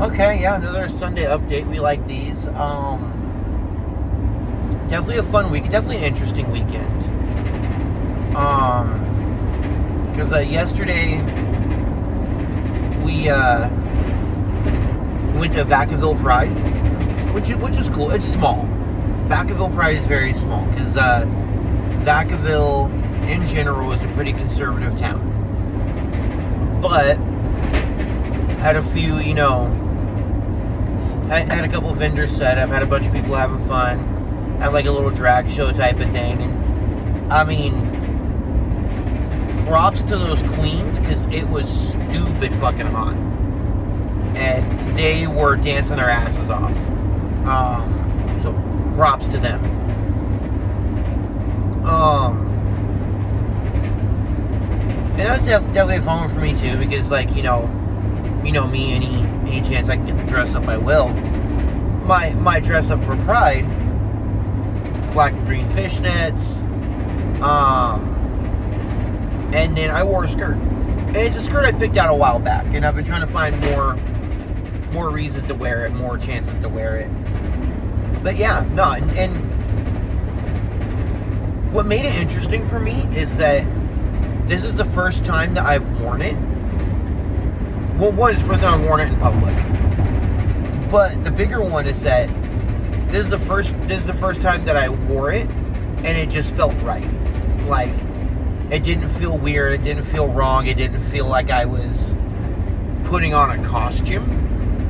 Okay, yeah, another Sunday update. We like these. Definitely a fun week. Definitely an interesting weekend. Because yesterday we went to Vacaville Pride, which is cool. It's small. Vacaville Pride is very small because Vacaville in general is a pretty conservative town. But had a few, had a couple vendors set up, had a bunch of people having fun, had like a little drag show type of thing, and I mean, props to those queens because it was stupid fucking hot, and they were dancing their asses off. So props to them. And that was definitely a fun one for me too, because like me, any chance I can get to dress up, I will. My dress up for Pride, black and green fishnets, and then I wore a skirt. And it's a skirt I picked out a while back, and I've been trying to find more reasons to wear it, more chances to wear it. But yeah, no, and what made it interesting for me is that this is the first time that I've worn it. Well, one is the first time I've worn it in public. But the bigger one is that this is the first time that I wore it, and it just felt right. Like, it didn't feel weird, it didn't feel wrong, it didn't feel like I was putting on a costume.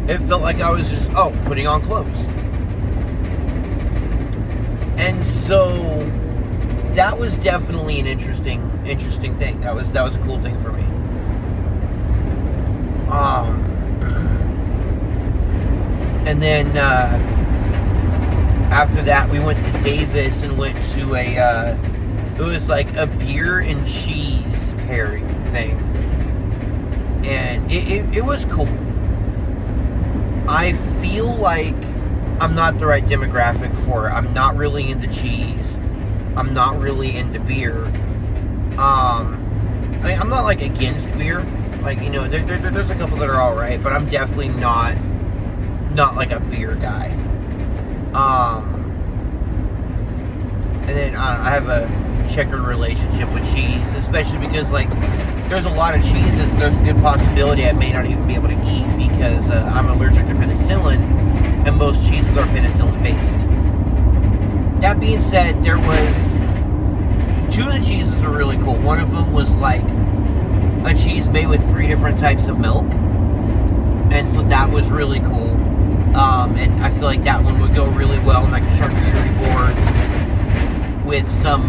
It felt like I was just, putting on clothes. And so that was definitely an interesting thing. That was a cool thing for me. And then after that, we went to Davis and went to it was like a beer and cheese pairing thing, and it was cool. I feel like I'm not the right demographic for it. I'm not really into cheese. I'm not really into beer. I mean, I'm not like against beer. Like, there's a couple that are alright, but I'm definitely not like a beer guy. And then I have a checkered relationship with cheese, especially because like there's a lot of cheeses there's a good possibility I may not even be able to eat because I'm allergic to penicillin, and most cheeses are penicillin based. That being said, there was two of the cheeses are really cool. One of them was like a cheese made with 3 different types of milk, and so that was really cool. And I feel like that one would go really well on like a charcuterie board with some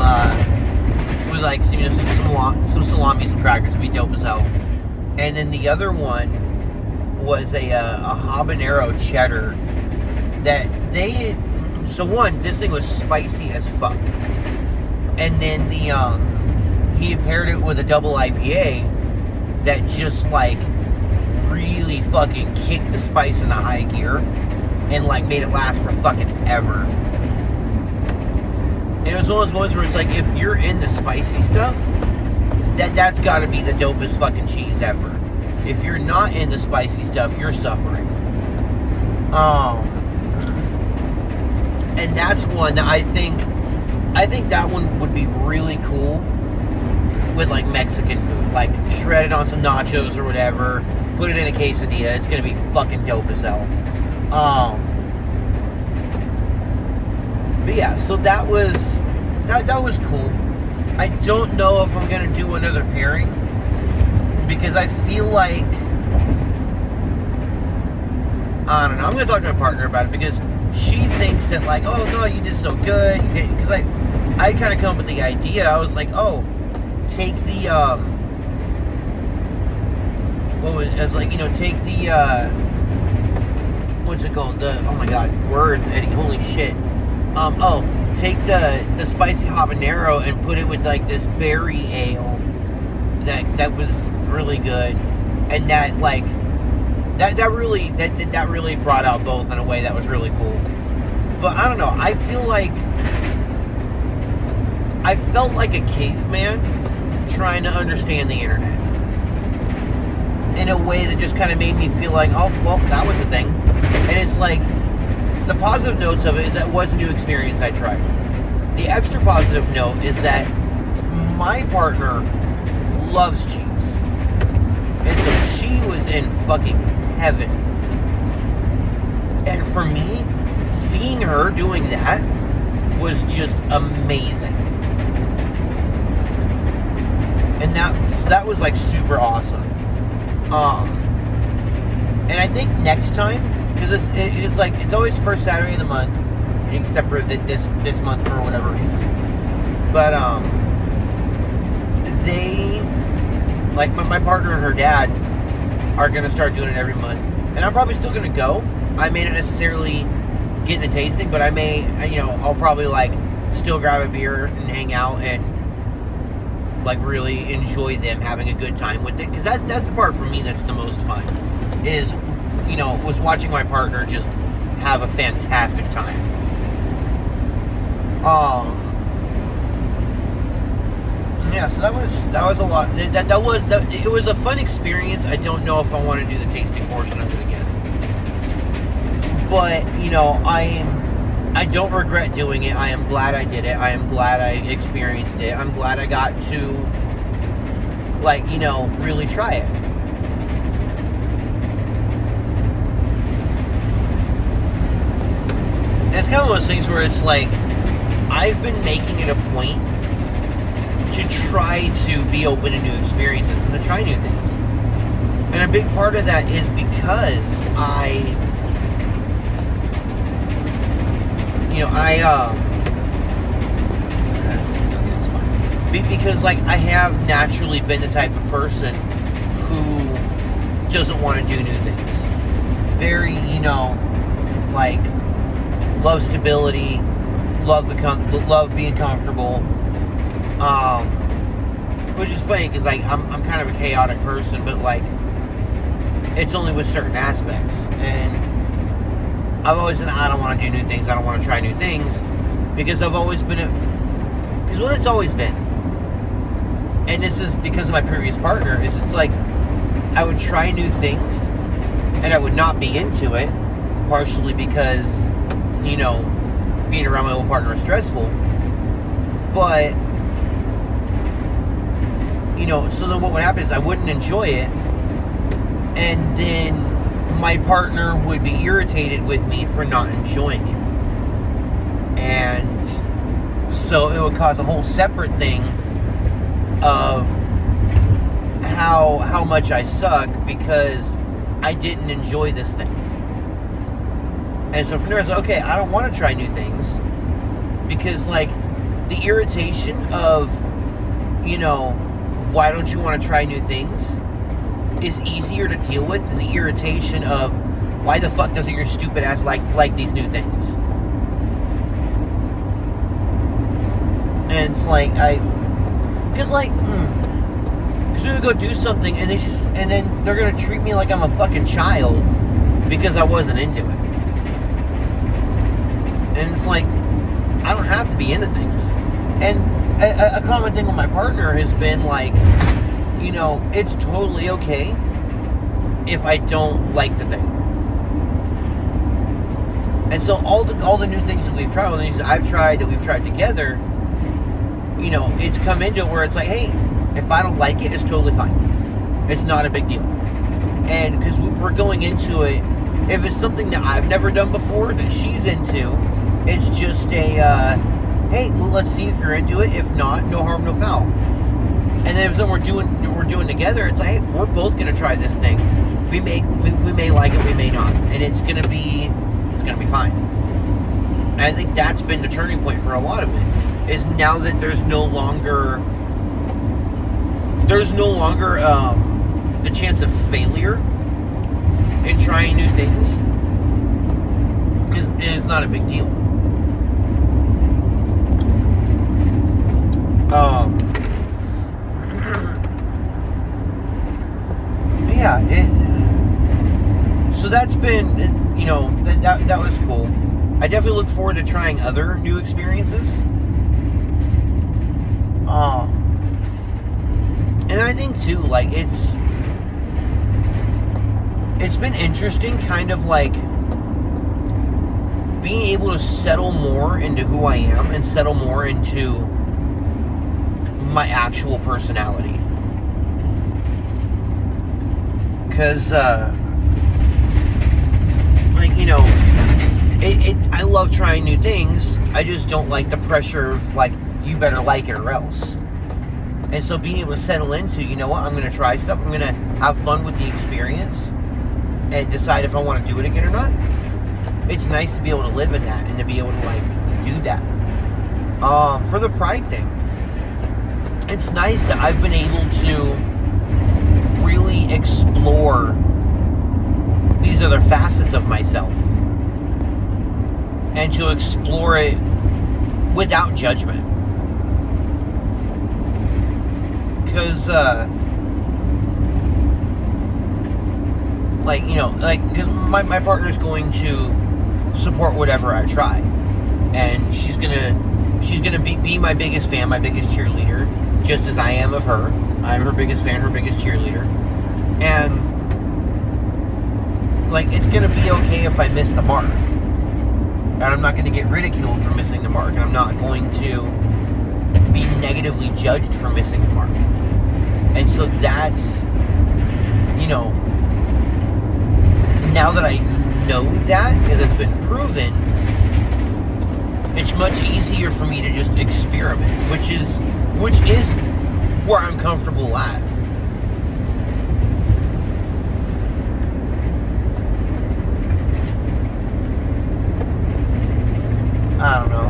like some salamis and crackers. Would be dope as hell. And then the other one was a habanero cheddar that they. So one, this thing was spicy as fuck, and then he paired it with a double IPA that just like really fucking kicked the spice into high gear and like made it last for fucking ever. And it was one of those ones where it's like, if you're into spicy stuff, that's got to be the dopest fucking cheese ever. If you're not into spicy stuff, you're suffering. And that's one that I think that one would be really cool with like Mexican food, like shredded on some nachos or whatever, put it in a quesadilla. It's gonna be fucking dope as hell. But yeah, so that was cool. I don't know if I'm gonna do another pairing because I feel like, I don't know. I'm gonna talk to my partner about it because she thinks that like, oh no, you did so good. Because I kind of come up with the idea. I was like, take the take the what's it called? Oh my god, words, Eddie. Holy shit. Take the spicy habanero and put it with like this berry ale that was really good, and that like that really brought out both in a way that was really cool. But I don't know, I feel like I felt like a caveman trying to understand the internet. in a way that just kind of made me feel like, oh, well, that was a thing. And it's like, the positive notes of it is that it was a new experience I tried. The extra positive note is that my partner loves cheese. And so she was in fucking heaven. And for me, seeing her doing that was just amazing. And that was like super awesome. And I think next time, because it's like, it's always first Saturday of the month, except for this month for whatever reason. But they, like my partner and her dad are gonna start doing it every month, and I'm probably still gonna go. I may not necessarily get in the tasting, but I may, I'll probably like still grab a beer and hang out and like really enjoy them having a good time with it, because that's the part for me that's the most fun, is was watching my partner just have a fantastic time. Yeah, so that was a lot. It was a fun experience. I don't know if I want to do the tasting portion of it again, but I don't regret doing it. I am glad I did it. I am glad I experienced it. I'm glad I got to, like, really try it. And it's kind of one of those things where it's like, I've been making it a point to try to be open to new experiences and to try new things. And a big part of that is because it's fine. Because like I have naturally been the type of person who doesn't want to do new things. Very, like, love stability, love being comfortable. Which is funny because like I'm kind of a chaotic person, but like it's only with certain aspects. And I've always said I don't want to do new things. I don't want to try new things because I've always been because what it's always been, and this is because of my previous partner, is it's like I would try new things and I would not be into it, partially because being around my old partner is stressful, but so then what would happen is I wouldn't enjoy it, and then my partner would be irritated with me for not enjoying it, and so it would cause a whole separate thing of how much I suck because I didn't enjoy this thing. And so from there I was like, okay, I don't want to try new things because like the irritation of why don't you want to try new things is easier to deal with than the irritation of why the fuck doesn't your stupid ass like these new things. And it's like because we would go do something and then they're gonna treat me like I'm a fucking child because I wasn't into it. And it's like I don't have to be into things. And a common thing with my partner has been like, it's totally okay if I don't like the thing. And so all the new things that we've tried, all the things that I've tried, that we've tried together, it's come into it where it's like, hey, if I don't like it, it's totally fine. It's not a big deal. And because we're going into it, if it's something that I've never done before that she's into, it's just a hey, let's see if you're into it. If not, no harm, no foul. And then if something we're doing together, it's like, hey, we're both gonna try this thing. We may like it, we may not, and it's gonna be fine. And I think that's been the turning point for a lot of it. Is now that there's no longer the chance of failure in trying new things is not a big deal. So that's been, that was cool. I definitely look forward to trying other new experiences. And I think too, like it's been interesting, kind of like being able to settle more into who I am and settle more into my actual personality. Because, like, you know, I love trying new things. I just don't like the pressure of, like, you better like it or else. And so being able to settle into, you know what, I'm going to try stuff. I'm going to have fun with the experience and decide if I want to do it again or not. It's nice to be able to live in that and to be able to, like, do that. For the Pride thing, it's nice that I've been able to really explore these other facets of myself and to explore it without judgment. Because, like, you know, like, because my partner's going to support whatever I try, and she's gonna be my biggest fan, my biggest cheerleader, just as I am of her. I'm her biggest fan, her biggest cheerleader, and like, it's gonna be okay if I miss the mark, and I'm not gonna get ridiculed for missing the mark, and I'm not going to be negatively judged for missing the mark. And so that's, you know, now that I know that, because it's been proven, it's much easier for me to just experiment, which is where I'm comfortable at. I don't know.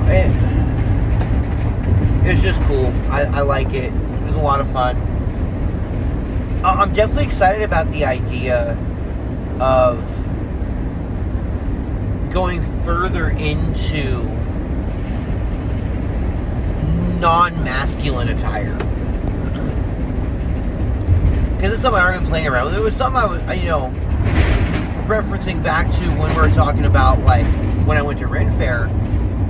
It's just cool. I like it. It was a lot of fun. I'm definitely excited about the idea of going further into non-masculine attire. Because it's something I've already been playing around with. It was something I was, you know, referencing back to when we were talking about, like, when I went to Ren Fair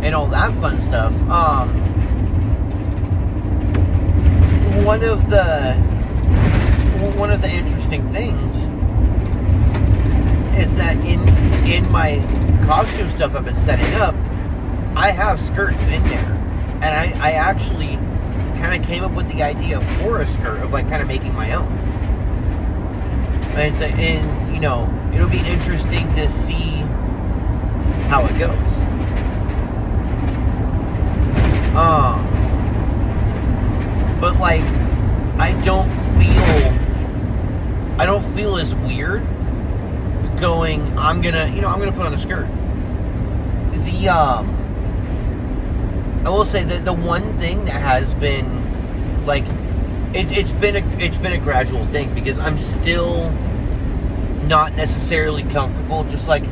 and all that fun stuff. One of the interesting things is that in my costume stuff I've been setting up, I have skirts in there, and I actually kind of came up with the idea for a skirt of, like, kind of making my own. And you know, it'll be interesting to see how it goes. But, like, I don't feel as weird going, I'm gonna put on a skirt. I will say that the one thing that has been, like, it's been a gradual thing, because I'm still not necessarily comfortable just like,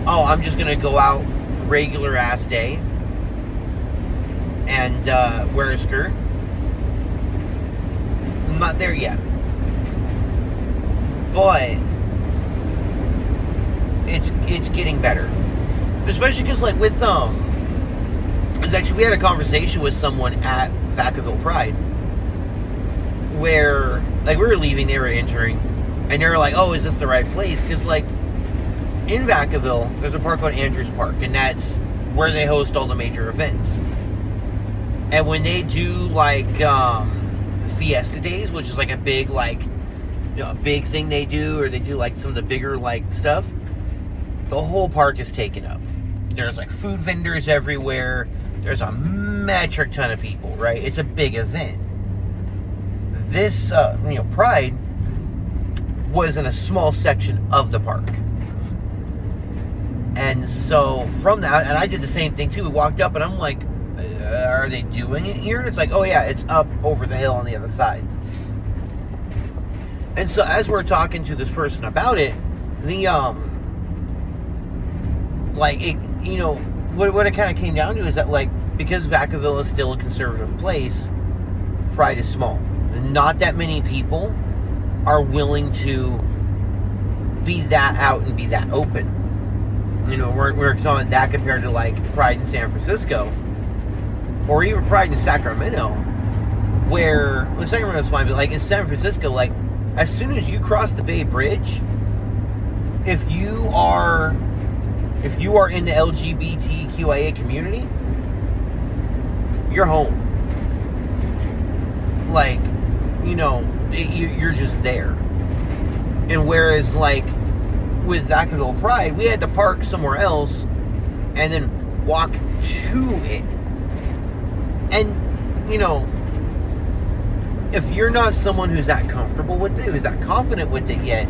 oh, I'm just gonna go out regular ass day and wear a skirt. I'm not there yet, but it's getting better, especially because, like, with we had a conversation with someone at Vacaville Pride where, like, we were leaving, they were entering, and they were like, oh, is this the right place? Because, like, in Vacaville there's a park called Andrews Park, and that's where they host all the major events. And when they do, like, Fiesta Days, which is like a big, like, you know, a big thing they do, or they do, like, some of the bigger, like, stuff, the whole park is taken up. There's, like, food vendors everywhere. There's a metric ton of people, right? It's a big event. This, you know, Pride was in a small section of the park. And so from that, and I did the same thing too. We walked up and I'm like, are they doing it here? And it's like, oh yeah, it's up over the hill on the other side. And so as we're talking to this person about it, the, like, it, you know, what it kind of came down to is that, like, because Vacaville is still a conservative place, Pride is small. Not that many people are willing to be that out and be that open. You know, we're talking that compared to, like, Pride in San Francisco, or even Pride in Sacramento, where, well, Sacramento's fine, but, like, in San Francisco, like, as soon as you cross the Bay Bridge, if you are in the LGBTQIA community, you're home. Like, you know, you're just there. And whereas, like, with Vacaville Pride, we had to park somewhere else and then walk to it. And, you know, if you're not someone who's that comfortable with it, who's that confident with it yet,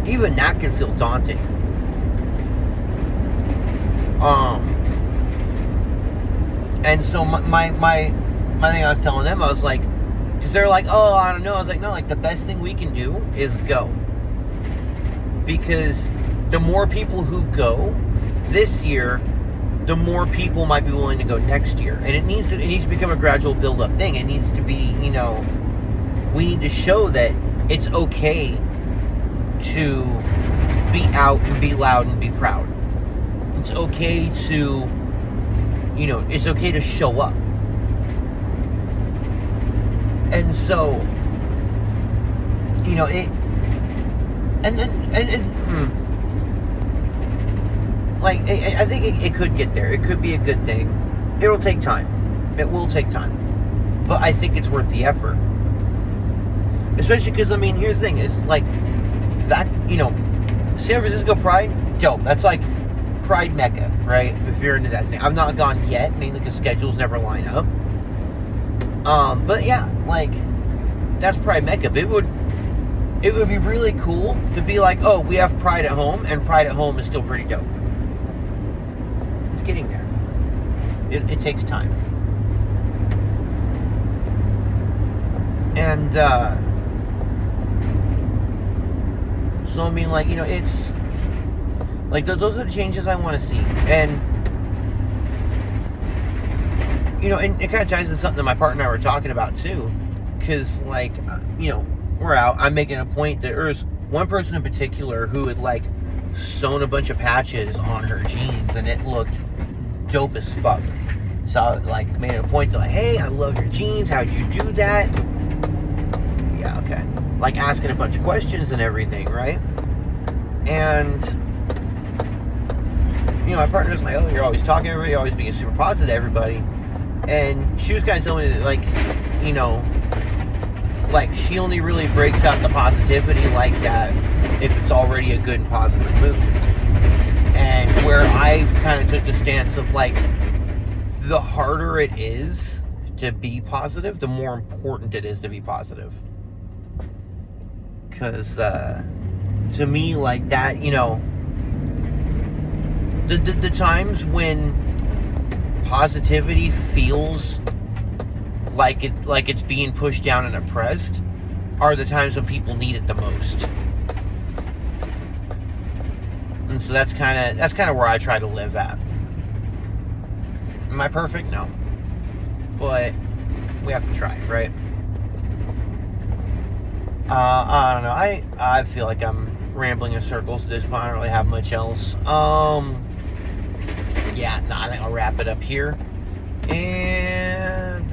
even that can feel daunting. And so my thing I was telling them, I was like, because they're like, oh, I don't know. I was like, no, like, the best thing we can do is go. Because the more people who go this year, the more people might be willing to go next year. And it needs to become a gradual build-up thing. It needs to be, you know, we need to show that it's okay to be out and be loud and be proud. It's okay to, you know, it's okay to show up. And so, you know, I think it could get there. It could be a good thing. It'll take time. It will take time. But I think it's worth the effort. Especially because, I mean, here's the thing. It's like, that, you know, San Francisco Pride, dope. That's like Pride Mecca, right? If you're into that thing. I've not gone yet, mainly because schedules never line up. But yeah, like, that's Pride Mecca. But it would be really cool to be like, oh, we have Pride at home, and Pride at home is still pretty dope. It's getting there. It takes time. And, so, I mean, like, you know, it's, like, those are the changes I want to see. And, you know, and it kind of ties into something that my partner and I were talking about, too. Because, like, you know, we're out. I'm making a point that there's one person in particular who had, like, sewn a bunch of patches on her jeans, and it looked dope as fuck. So I, like, made a point to, like, hey, I love your jeans. How'd you do that? Yeah, okay. Like, asking a bunch of questions and everything, right? And, you know, my partner's like, oh, you're always talking to everybody, you're always being super positive to everybody. And she was kind of telling me that, like, you know, like, she only really breaks out the positivity like that if it's already a good and positive mood. And where I kind of took the stance of, like, the harder it is to be positive, the more important it is to be positive. Because, to me, like, that, you know, the times when positivity feels like it's being pushed down and oppressed are the times when people need it the most. And so that's kind of where I try to live at. Am I perfect? No. But we have to try, right? I don't know. I feel like I'm rambling in circles at this point. I don't really have much else. Yeah, I think I'll wrap it up here. And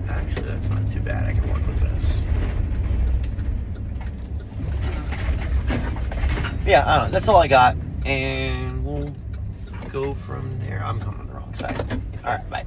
actually, that's not too bad. I can work with this. Yeah, I don't know. That's all I got. And we'll go from there. I'm coming on the wrong side. Alright, bye.